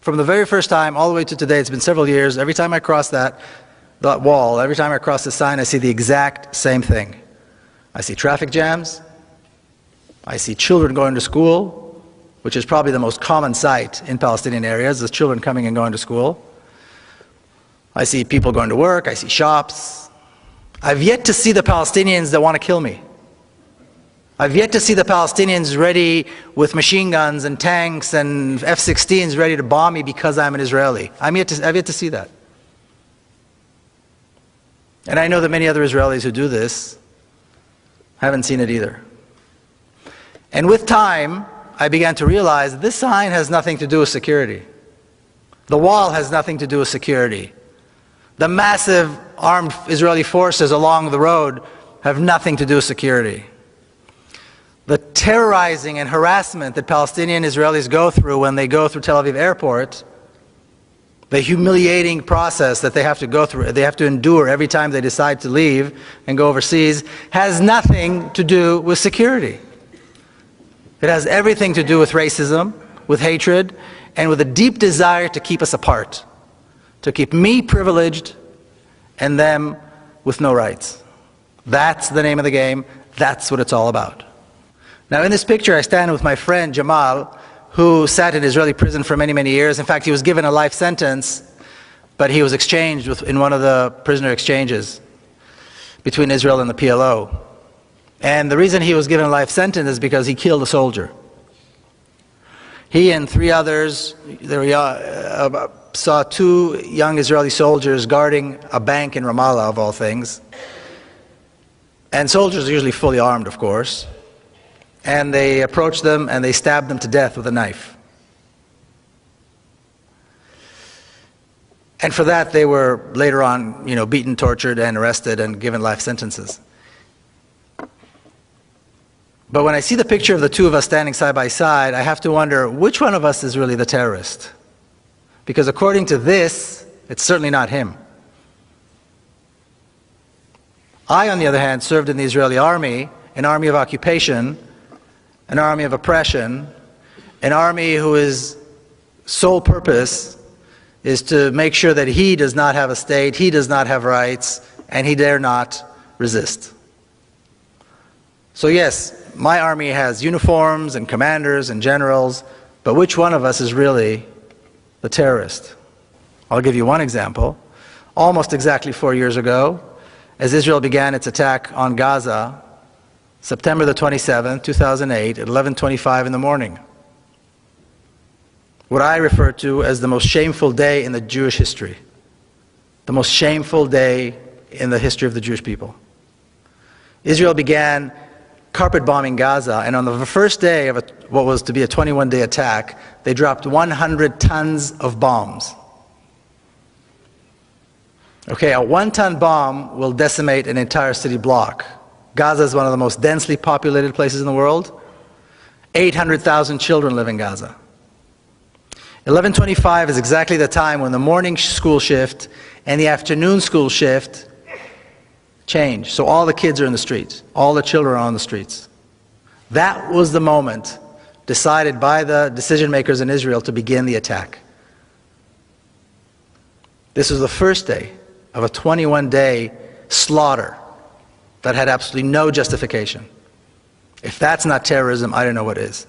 From the very first time all the way to today, it's been several years, every time I cross that wall, every time I cross the sign, I see the exact same thing. I see traffic jams. I see children going to school, which is probably the most common sight in Palestinian areas, is children coming and going to school. I see people going to work. I see shops. I've yet to see the Palestinians that want to kill me. I've yet to see the Palestinians ready with machine guns and tanks and F-16s ready to bomb me because I'm an Israeli. I've yet to see that. And I know that many other Israelis who do this haven't seen it either. And with time, I began to realize this sign has nothing to do with security. The wall has nothing to do with security. The massive armed Israeli forces along the road have nothing to do with security. The terrorizing and harassment that Palestinian Israelis go through when they go through Tel Aviv airport, the humiliating process that they have to go through, they have to endure every time they decide to leave and go overseas, has nothing to do with security. It has everything to do with racism, with hatred, and with a deep desire to keep us apart, to keep me privileged and them with no rights. That's the name of the game. That's what it's all about. Now in this picture I stand with my friend Jamal, who sat in Israeli prison for many, many years. In fact, he was given a life sentence, but he was exchanged in one of the prisoner exchanges between Israel and the PLO. And the reason he was given a life sentence is because he killed a soldier. He and 3 others saw 2 young Israeli soldiers guarding a bank in Ramallah, of all things. And soldiers are usually fully armed, of course. And they approached them and they stabbed them to death with a knife. And for that they were later on, beaten, tortured, and arrested and given life sentences. But when I see the picture of the 2 of us standing side by side, I have to wonder which one of us is really the terrorist. Because according to this, it's certainly not him. I, on the other hand, served in the Israeli army, an army of occupation, an army of oppression, an army whose sole purpose is to make sure that he does not have a state, he does not have rights, and he dare not resist. So yes, my army has uniforms and commanders and generals, but which one of us is really the terrorist? I'll give you one example. Almost exactly 4 years ago, as Israel began its attack on Gaza, September the 27th, 2008, at 11:25 in the morning. What I refer to as the most shameful day in the Jewish history. The most shameful day in the history of the Jewish people. Israel began carpet bombing Gaza, and on the first day of what was to be a 21-day attack, they dropped 100 tons of bombs. Okay, a 1-ton bomb will decimate an entire city block. Gaza is one of the most densely populated places in the world. 800,000 children live in Gaza. 11:25 is exactly the time when the morning school shift and the afternoon school shift change. So all the kids are in the streets. All the children are on the streets. That was the moment decided by the decision makers in Israel to begin the attack. This was the first day of a 21-day slaughter that had absolutely no justification. If that's not terrorism, I don't know what is.